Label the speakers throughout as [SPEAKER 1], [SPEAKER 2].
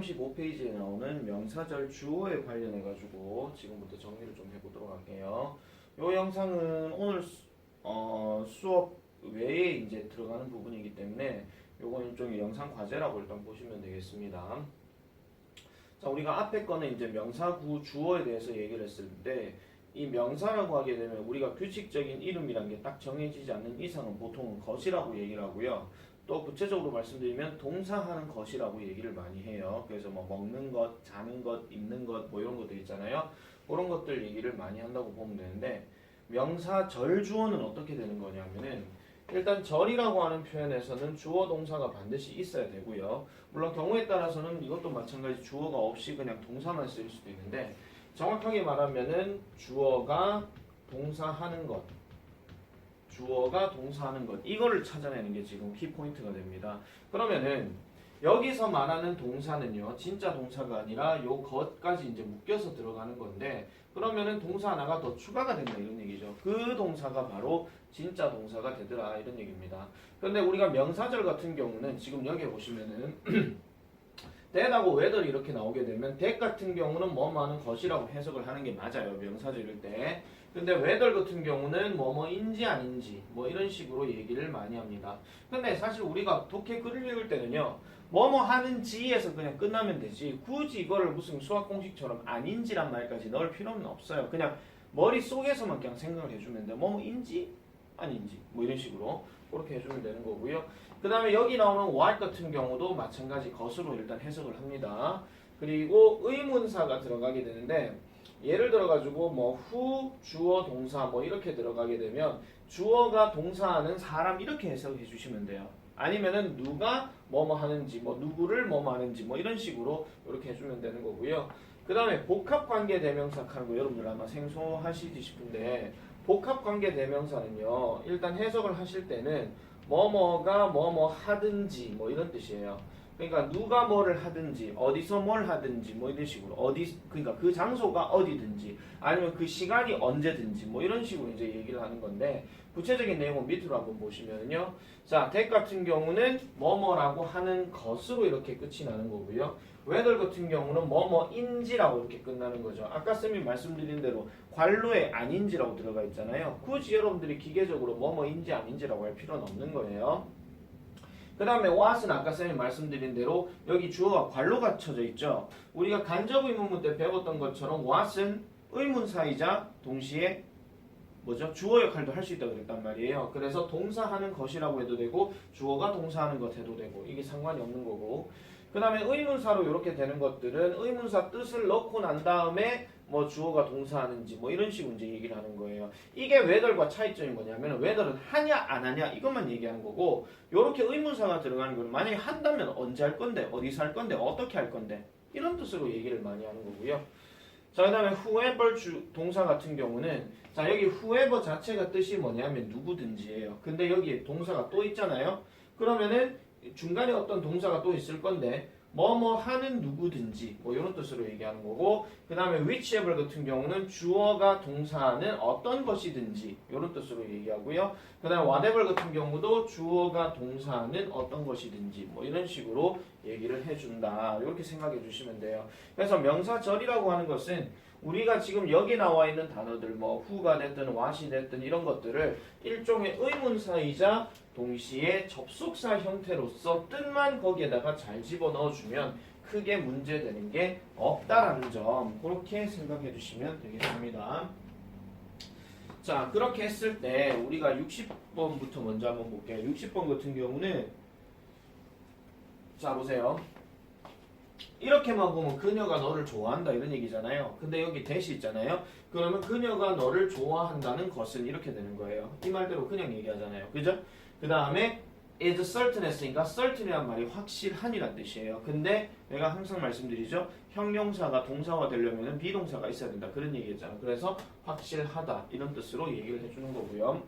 [SPEAKER 1] 135페이지에 나오는 명사절 주어에 관련해 가지고 지금부터 정리를 좀 해보도록 할게요. 이 영상은 오늘 수업 외에 이제 들어가는 부분이기 때문에 요건 일종의 영상 과제라고 일단 보시면 되겠습니다. 자, 우리가 앞에 거는 이제 명사구 주어에 대해서 얘기를 했을 때 이 명사라고 하게 되면 우리가 규칙적인 이름이란 게 딱 정해지지 않는 이상은 보통은 것이라고 얘기를 하고요. 또 구체적으로 말씀드리면 동사하는 것이라고 얘기를 많이 해요. 그래서 뭐 먹는 것, 자는 것, 입는 것 뭐 이런 것들 있잖아요. 그런 것들 얘기를 많이 한다고 보면 되는데 명사 절 주어는 어떻게 되는 거냐면은 일단 절이라고 하는 표현에서는 주어 동사가 반드시 있어야 되고요. 물론 경우에 따라서는 이것도 마찬가지 주어가 없이 그냥 동사만 쓰일 수도 있는데 정확하게 말하면은 주어가 동사하는 것, 주어가 동사하는 것 이거를 찾아내는 게 지금 키포인트가 됩니다. 그러면은 여기서 말하는 동사는요 진짜 동사가 아니라 요 것까지 이제 묶여서 들어가는 건데 그러면은 동사 하나가 더 추가가 된다 이런 얘기죠. 그 동사가 바로 진짜 동사가 되더라 이런 얘기입니다. 그런데 우리가 명사절 같은 경우는 지금 여기 보시면은 that하고 whether 이렇게 나오게 되면 that 같은 경우는 뭐뭐하는 것이라고 해석을 하는 게 맞아요. 명사절일 때. 근데 whether 같은 경우는 뭐뭐인지 아닌지 뭐 이런 식으로 얘기를 많이 합니다. 근데 사실 우리가 독해 글을 읽을 때는요. 뭐뭐 하는지에서 그냥 끝나면 되지 굳이 이거를 무슨 수학 공식처럼 아닌지란 말까지 넣을 필요는 없어요. 그냥 머릿속에서만 그냥 생각을 해주면 돼요. 뭐뭐인지 아닌지 뭐 이런 식으로 그렇게 해주면 되는 거고요. 그 다음에 여기 나오는 what 같은 경우도 마찬가지 것으로 일단 해석을 합니다. 그리고 의문사가 들어가게 되는데 예를 들어 가지고 뭐 who 주어 동사 뭐 이렇게 들어가게 되면 주어가 동사하는 사람 이렇게 해석해 주시면 돼요. 아니면은 누가 뭐뭐 하는지 뭐 누구를 뭐뭐 하는지 뭐 이런 식으로 이렇게 해주면 되는 거고요. 그 다음에 복합관계 대명사 하는 거 여러분들 아마 생소하시지 싶은데 복합관계 대명사는요 일단 해석을 하실 때는 뭐뭐가 뭐뭐 하든지 뭐 이런 뜻이에요. 그러니까 누가 뭐를 하든지 어디서 뭘 하든지 뭐 이런 식으로 그러니까 그 장소가 어디든지 아니면 그 시간이 언제든지 뭐 이런 식으로 이제 얘기를 하는 건데 구체적인 내용은 밑으로 한번 보시면요. 자, that 같은 경우는 뭐뭐라고 하는 것으로 이렇게 끝이 나는 거고요. whether 같은 경우는 뭐뭐인지라고 이렇게 끝나는 거죠. 아까 쌤이 말씀드린 대로 관로에 아닌지라고 들어가 있잖아요. 굳이 여러분들이 기계적으로 뭐뭐인지 아닌지라고 할 필요는 없는 거예요. 그 다음에 what은 아까 쌤이 말씀드린 대로 여기 주어가 관로가 쳐져 있죠. 우리가 간접 의문문 때 배웠던 것처럼 what은 의문사이자 동시에 뭐죠? 주어 역할도 할 수 있다고 그랬단 말이에요. 그래서 동사하는 것이라고 해도 되고 주어가 동사하는 것 해도 되고 이게 상관이 없는 거고 그 다음에 의문사로 이렇게 되는 것들은 의문사 뜻을 넣고 난 다음에 뭐 주어가 동사하는지 뭐 이런 식으로 이제 얘기를 하는 거예요. 이게 whether과 차이점이 뭐냐면 whether은 하냐 안 하냐 이것만 얘기하는 거고 이렇게 의문사가 들어가는 건 만약에 한다면 언제 할 건데 어디서 할 건데 어떻게 할 건데 이런 뜻으로 얘기를 많이 하는 거고요. 자, 그 다음에 whoever 동사 같은 경우는 자 여기 whoever 자체가 뜻이 뭐냐면 누구든지예요. 근데 여기에 동사가 또 있잖아요. 그러면은 중간에 어떤 동사가 또 있을 건데 뭐뭐 하는 누구든지 뭐 이런 뜻으로 얘기하는 거고 그 다음에 whichever 같은 경우는 주어가 동사하는 어떤 것이든지 이런 뜻으로 얘기하고요. 그 다음에 whatever 같은 경우도 주어가 동사하는 어떤 것이든지 뭐 이런 식으로 얘기를 해준다. 이렇게 생각해 주시면 돼요. 그래서 명사절이라고 하는 것은 우리가 지금 여기 나와 있는 단어들 뭐 who가 됐든 what이 됐든 이런 것들을 일종의 의문사이자 동시에 접속사 형태로서 뜻만 거기에다가 잘 집어넣어주면 크게 문제되는 게 없다라는 점 그렇게 생각해 주시면 되겠습니다. 자, 그렇게 했을 때 우리가 60번부터 먼저 한번 볼게요. 60번 같은 경우는 자 보세요. 이렇게만 보면 그녀가 너를 좋아한다 이런 얘기잖아요. 근데 여기 대시 있잖아요. 그러면 그녀가 너를 좋아한다는 것은 이렇게 되는 거예요. 이 말대로 그냥 얘기하잖아요. 그죠? 그 다음에 is certain 했으니까 certain이란 말이 확실한이란 뜻이에요. 근데 내가 항상 말씀드리죠. 형용사가 동사화 되려면 비동사가 있어야 된다. 그런 얘기했잖아. 그래서 확실하다 이런 뜻으로 얘기를 해주는 거고요.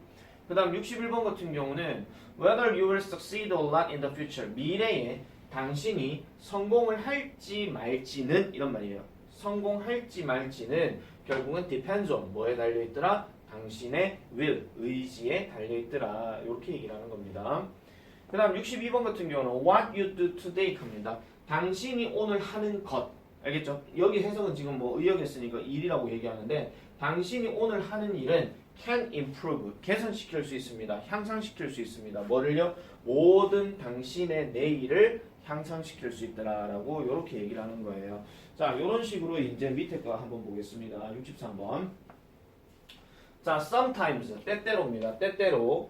[SPEAKER 1] 그 다음 61번 같은 경우는 whether you will succeed or not in the future 미래에 당신이 성공을 할지 말지는 이런 말이에요. 성공할지 말지는 결국은 depends on 뭐에 달려있더라? 당신의 will, 의지에 달려있더라. 이렇게 얘기를 하는 겁니다. 그 다음 62번 같은 경우는 what you do today 합니다. 당신이 오늘 하는 것. 알겠죠? 여기 해석은 지금 뭐 의역했으니까 일이라고 얘기하는데 당신이 오늘 하는 일은 can improve. 개선시킬 수 있습니다. 향상시킬 수 있습니다. 뭐를요? 모든 당신의 내일을 향상시킬 수 있더라라고 이렇게 얘기를 하는 거예요. 자, 이런 식으로 이제 밑에 거 한번 보겠습니다. 63번. 자, sometimes 때때로입니다. 때때로.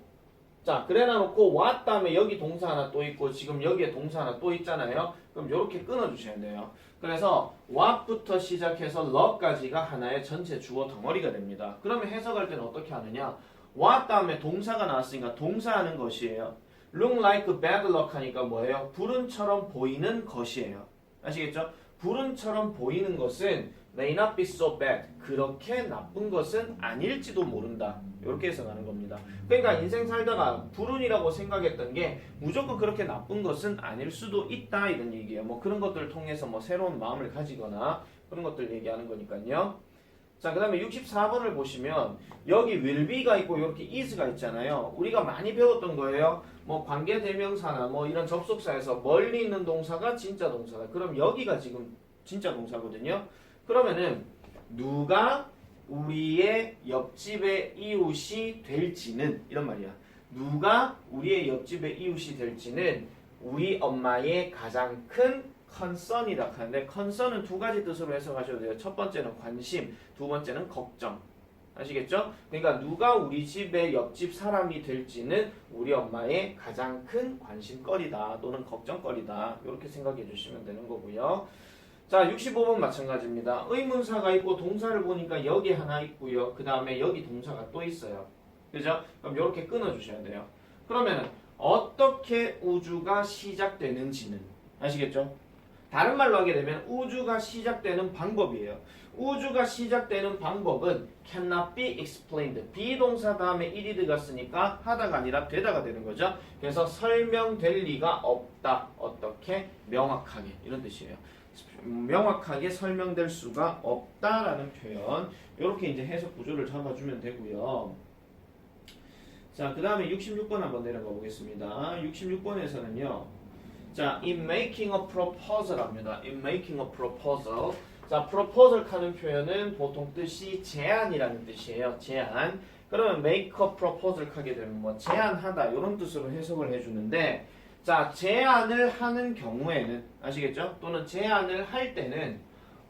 [SPEAKER 1] 자, 그래 놔놓고 what 다음에 여기 동사 하나 또 있고 지금 여기에 동사 하나 또 있잖아요. 그럼 이렇게 끊어주셔야 돼요. 그래서 what부터 시작해서 love까지가 하나의 전체 주어 덩어리가 됩니다. 그러면 해석할 때는 어떻게 하느냐? what 다음에 동사가 나왔으니까 동사하는 것이에요. look like bad luck 하니까 뭐예요? 불운처럼 보이는 것이에요. 아시겠죠? 불운처럼 보이는 것은 may not be so bad. 그렇게 나쁜 것은 아닐지도 모른다. 이렇게 해석하는 겁니다. 그러니까 인생 살다가 불운이라고 생각했던 게 무조건 그렇게 나쁜 것은 아닐 수도 있다 이런 얘기예요. 뭐 그런 것들을 통해서 뭐 새로운 마음을 가지거나 그런 것들 얘기하는 거니까요. 자, 그 다음에 64번을 보시면 여기 will be가 있고 이렇게 is가 있잖아요. 우리가 많이 배웠던 거예요. 뭐 관계대명사나 뭐 이런 접속사에서 멀리 있는 동사가 진짜 동사다. 그럼 여기가 지금 진짜 동사거든요. 그러면은 누가 우리의 옆집의 이웃이 될지는 이런 말이야. 누가 우리의 옆집의 이웃이 될지는 우리 엄마의 가장 큰 concern이라 하는데 concern은 두 가지 뜻으로 해석하셔도 돼요. 첫 번째는 관심, 두 번째는 걱정. 아시겠죠? 그러니까 누가 우리 집의 옆집 사람이 될지는 우리 엄마의 가장 큰 관심거리다 또는 걱정거리다. 이렇게 생각해 주시면 되는 거고요. 자, 65번 마찬가지입니다. 의문사가 있고 동사를 보니까 여기 하나 있고요. 그 다음에 여기 동사가 또 있어요. 그죠? 그럼 이렇게 끊어주셔야 돼요. 그러면 어떻게 우주가 시작되는지는 아시겠죠? 다른 말로 하게 되면 우주가 시작되는 방법이에요. 우주가 시작되는 방법은 cannot be explained. 비동사 다음에 일이 들어갔으니까 하다가 아니라 되다가 되는 거죠. 그래서 설명될 리가 없다. 어떻게? 명확하게. 이런 뜻이에요. 명확하게 설명될 수가 없다라는 표현. 이렇게 이제 해석 구조를 잡아주면 되고요. 자, 그 다음에 66번 한번 내려가 보겠습니다. 66번에서는요. 자, in making a proposal 합니다. in making a proposal. 자, proposal 하는 표현은 보통 뜻이 제안이라는 뜻이에요. 제안. 그러면 make a proposal 하게 되면 뭐 제안하다 이런 뜻으로 해석을 해주는데 자, 제안을 하는 경우에는 아시겠죠? 또는 제안을 할 때는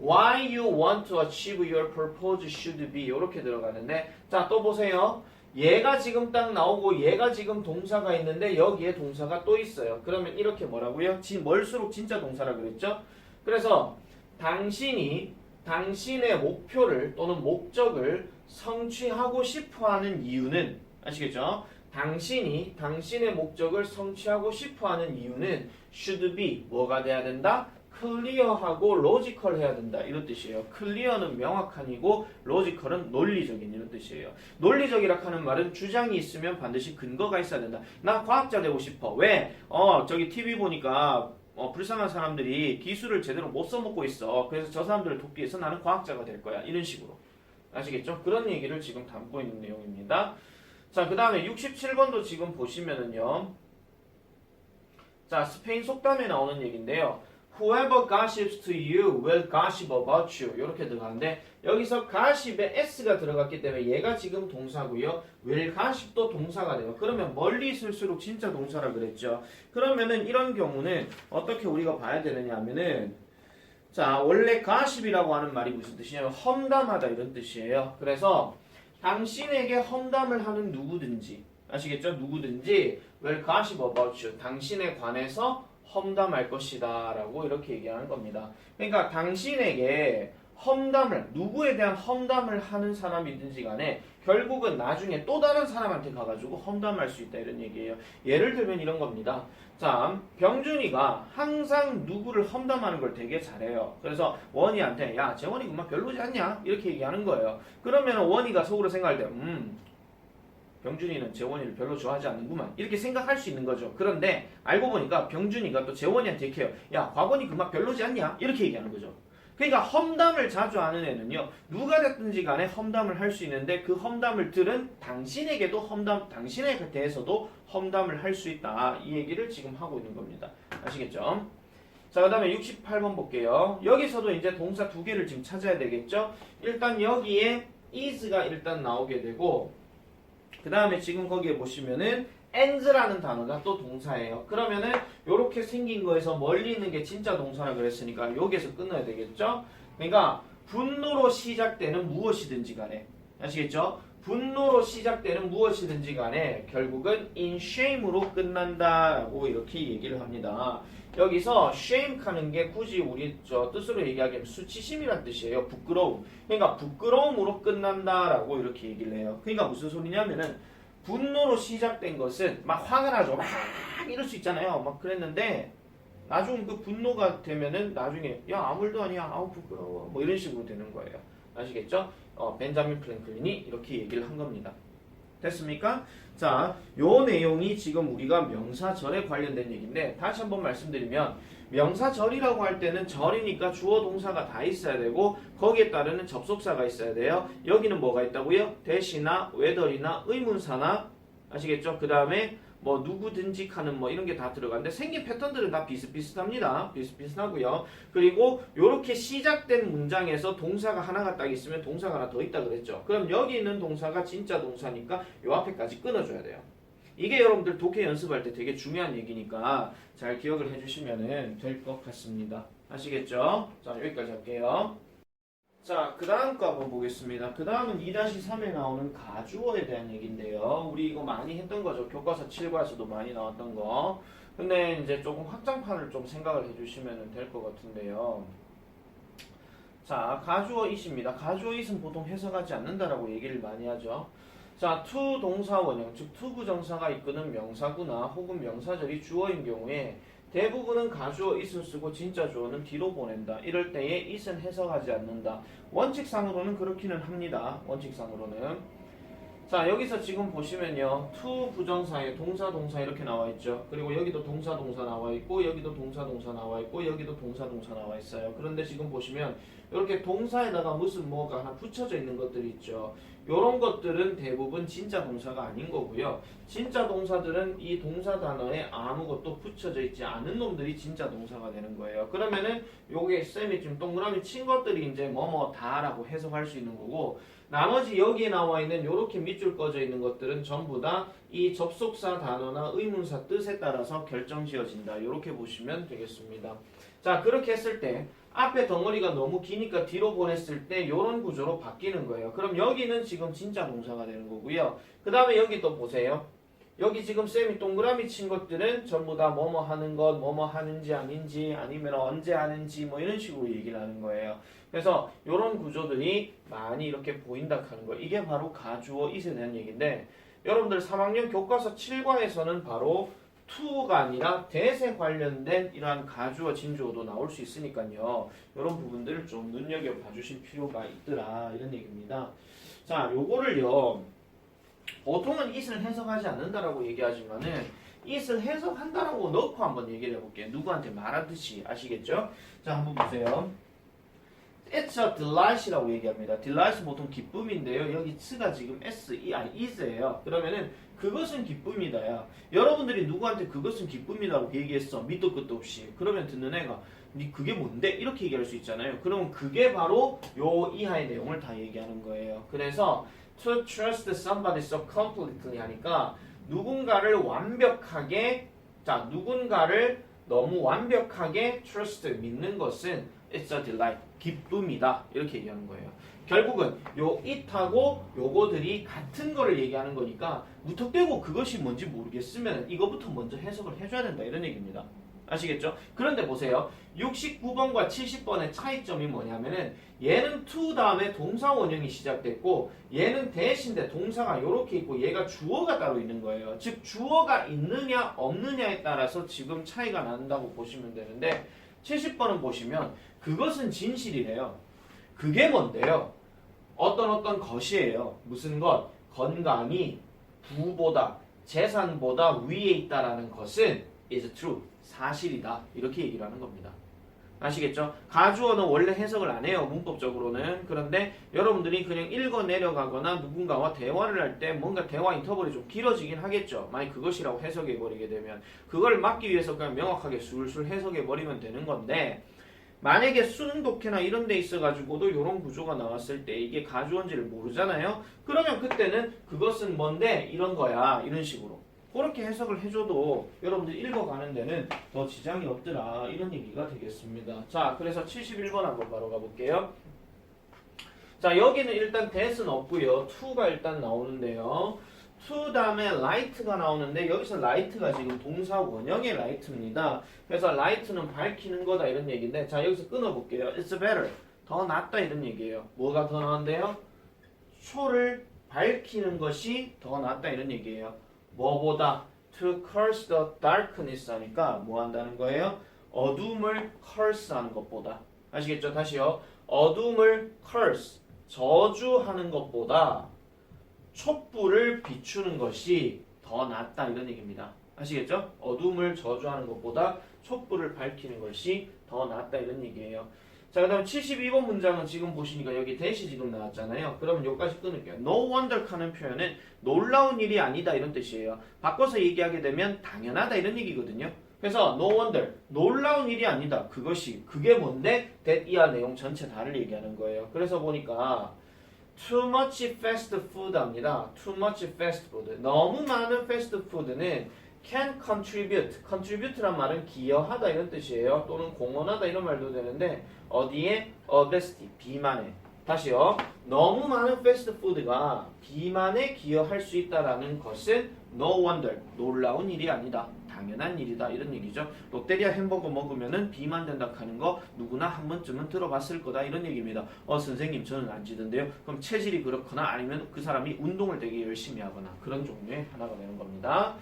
[SPEAKER 1] why you want to achieve your purpose should be 이렇게 들어가는데 자, 또 보세요. 얘가 지금 딱 나오고 얘가 지금 동사가 있는데 여기에 동사가 또 있어요. 그러면 이렇게 뭐라고요? 뭘수록 진짜 동사라 그랬죠? 그래서 당신이 당신의 목표를 또는 목적을 성취하고 싶어하는 이유는 아시겠죠? 당신이 당신의 목적을 성취하고 싶어하는 이유는 should be 뭐가 돼야 된다? 클리어하고 로지컬 해야 된다 이런 뜻이에요. 클리어는 명확한이고 로지컬은 논리적인 이런 뜻이에요. 논리적이라 하는 말은 주장이 있으면 반드시 근거가 있어야 된다. 나 과학자 되고 싶어. 왜? 저기 TV 보니까 불쌍한 사람들이 기술을 제대로 못 써먹고 있어. 그래서 저 사람들을 돕기 위해서 나는 과학자가 될 거야. 이런 식으로. 아시겠죠? 그런 얘기를 지금 담고 있는 내용입니다. 자, 그 다음에 67번도 지금 보시면은요. 자, 스페인 속담에 나오는 얘기인데요. Whoever gossips to you will gossip about you. 이렇게 들어가는데 여기서 gossip에 s가 들어갔기 때문에 얘가 지금 동사고요. will gossip도 동사가 돼요. 그러면 멀리 있을수록 진짜 동사라 그랬죠. 그러면은 이런 경우는 어떻게 우리가 봐야 되느냐 하면은 자, 원래 gossip이라고 하는 말이 무슨 뜻이냐면 험담하다 이런 뜻이에요. 그래서 당신에게 험담을 하는 누구든지 아시겠죠? 누구든지 will gossip about you. 당신에 관해서 험담할 것이다 라고 이렇게 얘기하는 겁니다. 그러니까 당신에게 험담을 누구에 대한 험담을 하는 사람이든지 간에 결국은 나중에 또 다른 사람한테 가가지고 험담할 수 있다 이런 얘기예요. 예를 들면 이런 겁니다. 자, 병준이가 항상 누구를 험담하는 걸 되게 잘해요. 그래서 원희한테 야 재원이 그만 별로지 않냐 이렇게 얘기하는 거예요. 그러면 원희가 속으로 생각할 때 병준이는 재원이를 별로 좋아하지 않는구만 이렇게 생각할 수 있는 거죠. 그런데 알고 보니까 병준이가 또 재원이한테 이렇게 해요. 야 곽원이 그만 별로지 않냐 이렇게 얘기하는 거죠. 그러니까 험담을 자주 하는 애는요. 누가 됐든지 간에 험담을 할 수 있는데 그 험담을 들은 당신에게도 당신에 대해서도 험담을 할 수 있다. 이 얘기를 지금 하고 있는 겁니다. 아시겠죠? 자, 그 다음에 68번 볼게요. 여기서도 이제 동사 두 개를 지금 찾아야 되겠죠? 일단 여기에 is가 일단 나오게 되고, 그 다음에 지금 거기에 보시면은 and라는 단어가 또 동사예요. 그러면은 요렇게 생긴 거에서 멀리 있는 게 진짜 동사라 그랬으니까 여기에서 끊어야 되겠죠? 그러니까 분노로 시작되는 무엇이든지 간에, 아시겠죠? 분노로 시작되는 무엇이든지 간에 결국은 in shame으로 끝난다라고 이렇게 얘기를 합니다. 여기서 shame 하는 게 굳이 우리 뜻으로 얘기하기엔 수치심이란 뜻이에요. 부끄러움. 그러니까 부끄러움으로 끝난다라고 이렇게 얘기를 해요. 그러니까 무슨 소리냐면은 분노로 시작된 것은 막 화가 나죠. 막 이럴 수 있잖아요. 막 그랬는데 나중 그 분노가 되면은 나중에 야 아무 일도 아니야. 아우 부끄러워. 뭐 이런 식으로 되는 거예요. 아시겠죠? 벤자민 프랭클린이 이렇게 얘기를 한 겁니다. 됐습니까? 자, 요 내용이 지금 우리가 명사절에 관련된 얘기인데 다시 한번 말씀드리면 명사절이라고 할 때는 절이니까 주어 동사가 다 있어야 되고 거기에 따르는 접속사가 있어야 돼요. 여기는 뭐가 있다고요? 대시나 whether이나 의문사나 아시겠죠? 그 다음에 뭐 누구든지 하는 뭐 이런 게 다 들어가는데 생긴 패턴들은 다 비슷비슷합니다. 비슷비슷하고요. 그리고 요렇게 시작된 문장에서 동사가 하나가 딱 있으면 동사가 하나 더 있다 그랬죠. 그럼 여기 있는 동사가 진짜 동사니까 요 앞에까지 끊어줘야 돼요. 이게 여러분들 독해 연습할 때 되게 중요한 얘기니까 잘 기억을 해주시면 될 것 같습니다. 아시겠죠? 자, 여기까지 할게요. 자, 그 다음 거 한번 보겠습니다. 그 다음은 2-3에 나오는 가주어에 대한 얘기인데요. 우리 이거 많이 했던 거죠. 교과서 7과에서도 많이 나왔던 거. 근데 이제 조금 확장판을 좀 생각을 해주시면 될 것 같은데요. 자, 가주어 it입니다. 가주어 it은 보통 해석하지 않는다라고 얘기를 많이 하죠. 자, to 동사 원형, 즉 to 부정사가 이끄는 명사구나 혹은 명사절이 주어인 경우에 대부분은 가주어 it을 쓰고 진짜 주어는 뒤로 보낸다. 이럴 때에 it은 해석하지 않는다. 원칙상으로는 그렇기는 합니다. 원칙상으로는. 자, 여기서 지금 보시면요. to 부정사에 동사 동사 이렇게 나와 있죠. 그리고 여기도 동사 동사 나와 있고 여기도 동사 동사 나와 있고 여기도 동사 동사 나와 있어요. 그런데 지금 보시면 이렇게 동사에다가 무슨 뭐가 하나 붙여져 있는 것들이 있죠. 요런 것들은 대부분 진짜 동사가 아닌 거고요. 진짜 동사들은 이 동사 단어에 아무것도 붙여져 있지 않은 놈들이 진짜 동사가 되는 거예요. 그러면은 요게 쌤이 지금 동그라미 친 것들이 이제 뭐뭐 다라고 해석할 수 있는 거고 나머지 여기에 나와 있는 요렇게 밑줄 꺼져 있는 것들은 전부 다 이 접속사 단어나 의문사 뜻에 따라서 결정 지어진다. 요렇게 보시면 되겠습니다. 자, 그렇게 했을 때 앞에 덩어리가 너무 기니까 뒤로 보냈을 때 이런 구조로 바뀌는 거예요. 그럼 여기는 지금 진짜 동사가 되는 거고요. 그 다음에 여기 또 보세요. 여기 지금 쌤이 동그라미 친 것들은 전부 다 뭐뭐 하는 것, 뭐뭐 하는지 아닌지 아니면 언제 하는지 뭐 이런 식으로 얘기를 하는 거예요. 그래서 이런 구조들이 많이 이렇게 보인다 하는 거예요. 이게 바로 가주어 it에 대한 얘기인데 여러분들 3학년 교과서 7과에서는 바로 to가 아니라 that에 관련된 이러한 가주어 진주어도 나올 수 있으니까요. 이런 부분들을 좀 눈여겨봐 주실 필요가 있더라 이런 얘기입니다. 자, 요거를요. 보통은 it을 해석하지 않는다라고 얘기하지만은 it을 해석한다라고 넣고 한번 얘기를 해볼게요. 누구한테 말하듯이 아시겠죠? 자, 한번 보세요. It's a delight이라고 얘기합니다. delight 보통 기쁨인데요. 여기 s가 지금 is예요. 그러면은 그것은 기쁨이다야. 여러분들이 누구한테 그것은 기쁨이라고 얘기했어. 밑도 끝도 없이. 그러면 듣는 애가 니 그게 뭔데? 이렇게 얘기할 수 있잖아요. 그러면 그게 바로 요 이하의 내용을 다 얘기하는 거예요. 그래서 to trust somebody so completely 하니까 누군가를 완벽하게 누군가를 너무 완벽하게 trust 믿는 것은 it's a delight 기쁨이다 이렇게 얘기하는 거예요. 결국은 요 it하고 요거들이 같은 거를 얘기하는 거니까 무턱대고 그것이 뭔지 모르겠으면 이거부터 먼저 해석을 해줘야 된다 이런 얘기입니다. 아시겠죠? 그런데 보세요. 69번과 70번의 차이점이 뭐냐면은 얘는 to 다음에 동사 원형이 시작됐고 얘는 that인데 동사가 이렇게 있고 얘가 주어가 따로 있는 거예요. 즉 주어가 있느냐 없느냐에 따라서 지금 차이가 난다고 보시면 되는데 70번은 보시면 그것은 진실이래요. 그게 뭔데요? 어떤 것이에요. 무슨 것? 건강이 부보다 재산보다 위에 있다라는 것은 is true. 사실이다. 이렇게 얘기를 하는 겁니다. 아시겠죠? 가주어는 원래 해석을 안 해요. 문법적으로는. 그런데 여러분들이 그냥 읽어 내려가거나 누군가와 대화를 할 때 뭔가 대화 인터벌이 좀 길어지긴 하겠죠. 만약 그것이라고 해석해 버리게 되면 그걸 막기 위해서 그냥 명확하게 술술 해석해 버리면 되는 건데 만약에 수능 독해나 이런 데 있어가지고도 이런 구조가 나왔을 때 이게 가주어인지를 모르잖아요. 그러면 그때는 그것은 뭔데 이런 거야. 이런 식으로. 그렇게 해석을 해줘도 여러분들 읽어가는 데는 더 지장이 없더라 이런 얘기가 되겠습니다. 자, 그래서 71번 한번 바로 가볼게요. 자, 여기는 일단 that은 없고요. to가 일단 나오는데요. to 다음에 light가 나오는데 여기서 light가 지금 동사 원형의 light입니다. 그래서 light는 밝히는 거다 이런 얘기인데 자, 여기서 끊어볼게요. It's better. 더 낫다 이런 얘기예요. 뭐가 더 나은데요? 초를 밝히는 것이 더 낫다 이런 얘기예요. 뭐보다 to curse the darkness 하니까 뭐 한다는 거예요? 어둠을 curse 하는 것보다 아시겠죠? 다시요. 어둠을 curse 저주하는 것보다 촛불을 비추는 것이 더 낫다 이런 얘기입니다. 아시겠죠? 어둠을 저주하는 것보다 촛불을 밝히는 것이 더 낫다 이런 얘기예요. 자, 그 다음 72번 문장은 지금 보시니까 여기 대시 지금 나왔잖아요. 그러면 여기까지 끊을게요. No wonder 하는 표현은 놀라운 일이 아니다 이런 뜻이에요. 바꿔서 얘기하게 되면 당연하다 이런 얘기거든요. 그래서 no wonder 놀라운 일이 아니다. 그게 뭔데? that 이하 내용 전체 다를 얘기하는 거예요. 그래서 보니까 too much fast food 합니다. too much fast food. 너무 많은 fast food는 can contribute. contribute란 말은 기여하다 이런 뜻이에요. 또는 공헌하다 이런 말도 되는데 어디에? obesity. 비만에. 다시요. 너무 많은 패스트푸드가 비만에 기여할 수 있다라는 것은 no wonder. 놀라운 일이 아니다. 당연한 일이다. 이런 얘기죠. 롯데리아 햄버거 먹으면은 비만된다 하는 거 누구나 한 번쯤은 들어봤을 거다. 이런 얘기입니다. 선생님 저는 안 지던데요. 그럼 체질이 그렇거나 아니면 그 사람이 운동을 되게 열심히 하거나 그런 종류의 하나가 되는 겁니다.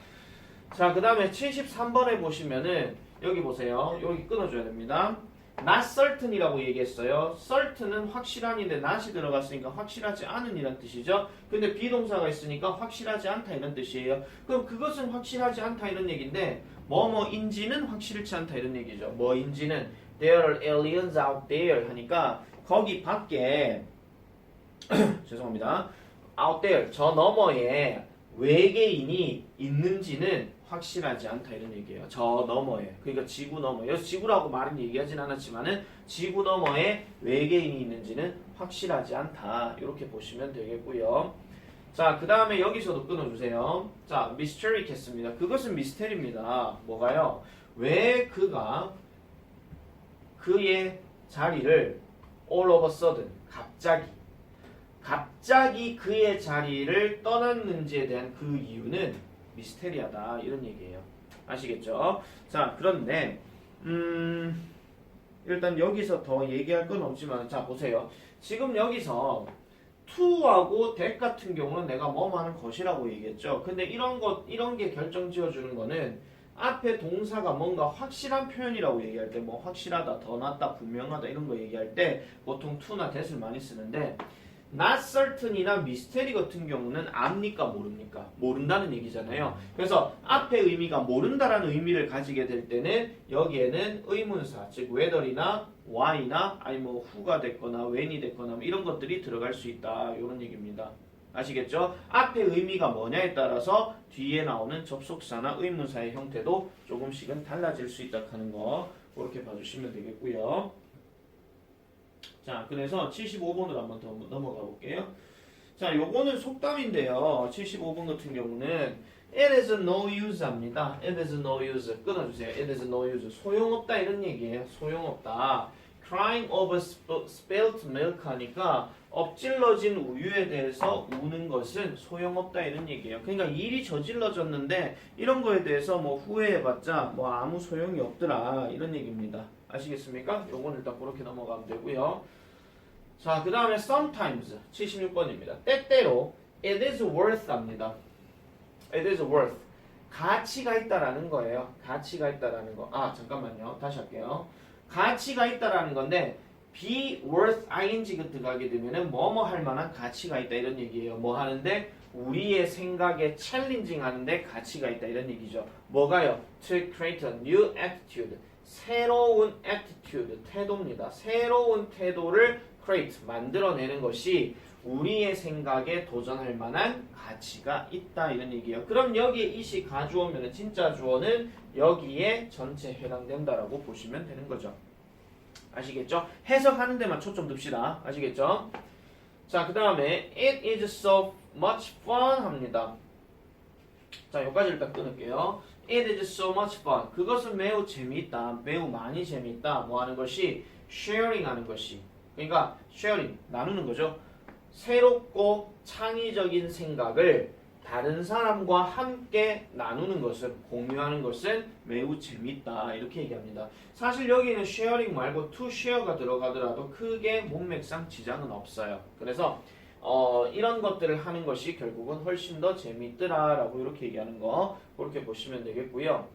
[SPEAKER 1] 자, 그 다음에 73번에 보시면은 여기 보세요. 여기 끊어줘야 됩니다. not certain이라고 얘기했어요. certain은 확실한인데 not이 들어갔으니까 확실하지 않은 이란 뜻이죠. 근데 비동사가 있으니까 확실하지 않다 이런 뜻이에요. 그럼 그것은 확실하지 않다 이런 얘기인데 뭐뭐인지는 확실치 않다 이런 얘기죠. 뭐인지는 there are aliens out there 하니까 거기 밖에 죄송합니다. out there 저 너머에 외계인이 있는지는 확실하지 않다 이런 얘기예요. 저 너머에 그러니까 지구 너머에 여기서 지구라고 말은 얘기하진 않았지만은 지구 너머에 외계인이 있는지는 확실하지 않다 이렇게 보시면 되겠고요. 자, 그 다음에 여기서도 끊어주세요. 자, 미스테리했습니다. 그것은 미스테리입니다. 뭐가요? 왜 그가 그의 자리를 all of a sudden 갑자기 그의 자리를 떠났는지에 대한 그 이유는 미스테리하다 이런 얘기예요. 아시겠죠? 자, 그런데 일단 여기서 더 얘기할 건 없지만 자, 보세요. 지금 여기서 to하고 that 같은 경우는 내가 뭐뭐 하는 것이라고 얘기했죠. 근데 이런 게 결정 지어주는 거는 앞에 동사가 뭔가 확실한 표현이라고 얘기할 때 뭐 확실하다, 더 낫다, 분명하다 이런 거 얘기할 때 보통 to나 that을 많이 쓰는데 not certain이나 미스테리 같은 경우는 압니까 모릅니까? 모른다는 얘기잖아요. 그래서 앞에 의미가 모른다라는 의미를 가지게 될 때는 여기에는 의문사, 즉 whether이나 why나 아니 뭐 who가 됐거나 when이 됐거나 이런 것들이 들어갈 수 있다 이런 얘기입니다. 아시겠죠? 앞에 의미가 뭐냐에 따라서 뒤에 나오는 접속사나 의문사의 형태도 조금씩은 달라질 수 있다 하는 거 그렇게 봐주시면 되겠고요. 자, 그래서 75번으로 한번 더 넘어가 볼게요. 자, 요거는 속담인데요. 75번 같은 경우는 it is no use 합니다. it is no use. 끊어주세요. it is no use. 소용없다 이런 얘기예요. 소용없다. crying over spilt milk 하니까 엎질러진 우유에 대해서 우는 것은 소용없다 이런 얘기예요. 그러니까 일이 저질러졌는데 이런 거에 대해서 뭐 후회해봤자 뭐 아무 소용이 없더라 이런 얘기입니다. 아시겠습니까? 요건 일단 그렇게 넘어가면 되고요. 자, 그 다음에 sometimes 76번입니다. 때때로 it is worth 합니다. it is worth 가치가 있다라는 거예요. 가치가 있다라는 거. 아, 잠깐만요. 다시 할게요. 가치가 있다라는 건데 be worth ing가 들어가게 되면은 뭐뭐 할 만한 가치가 있다 이런 얘기예요. 뭐 하는데 우리의 생각에 챌린징 하는데 가치가 있다 이런 얘기죠. 뭐가요? To create a new attitude. 새로운 attitude, 태도입니다. 새로운 태도를 create, 만들어내는 것이 우리의 생각에 도전할 만한 가치가 있다 이런 얘기예요. 그럼 여기에 이시 가주어면 진짜 주어는 여기에 전체 해당된다라고 보시면 되는 거죠. 아시겠죠? 해석하는 데만 초점 둡시다. 아시겠죠? 자, 그 다음에 it is so much fun 합니다. 자, 여기까지 일단 끊을게요. It is so much fun. 그것은 매우 재미있다. 매우 많이 재미있다. 뭐 하는 것이? sharing 하는 것이. 그러니까 sharing, 나누는 거죠. 새롭고 창의적인 생각을 다른 사람과 함께 나누는 것은, 공유하는 것은 매우 재밌다. 이렇게 얘기합니다. 사실 여기는 sharing 말고 to share가 들어가더라도 크게 문맥상 지장은 없어요. 그래서 이런 것들을 하는 것이 결국은 훨씬 더 재밌더라라고 이렇게 얘기하는 거 그렇게 보시면 되겠고요.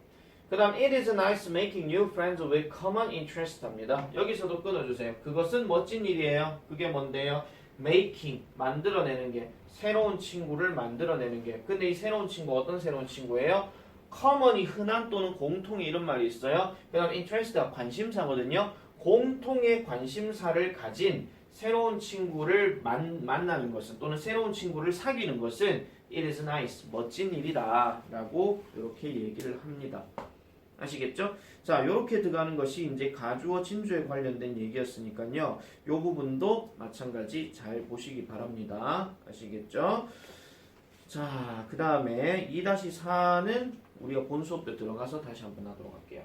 [SPEAKER 1] 그 다음 it is nice making new friends with common interest 합니다. 여기서도 끊어주세요. 그것은 멋진 일이에요. 그게 뭔데요? making, 만들어내는 게, 새로운 친구를 만들어내는 게. 근데 이 새로운 친구 어떤 새로운 친구예요? common이 흔한 또는 공통의 이런 말이 있어요. 그 다음 interest가 관심사거든요. 공통의 관심사를 가진 새로운 친구를 만나는 것은, 또는 새로운 친구를 사귀는 것은 it is nice, 멋진 일이다 라고 이렇게 얘기를 합니다. 아시겠죠? 자, 요렇게 들어가는 것이 이제 가주어 진주에 관련된 얘기였으니까요. 요 부분도 마찬가지 잘 보시기 바랍니다. 아시겠죠? 자, 그 다음에 2-4는 우리가 본 수업 때 들어가서 다시 한번 하도록 할게요.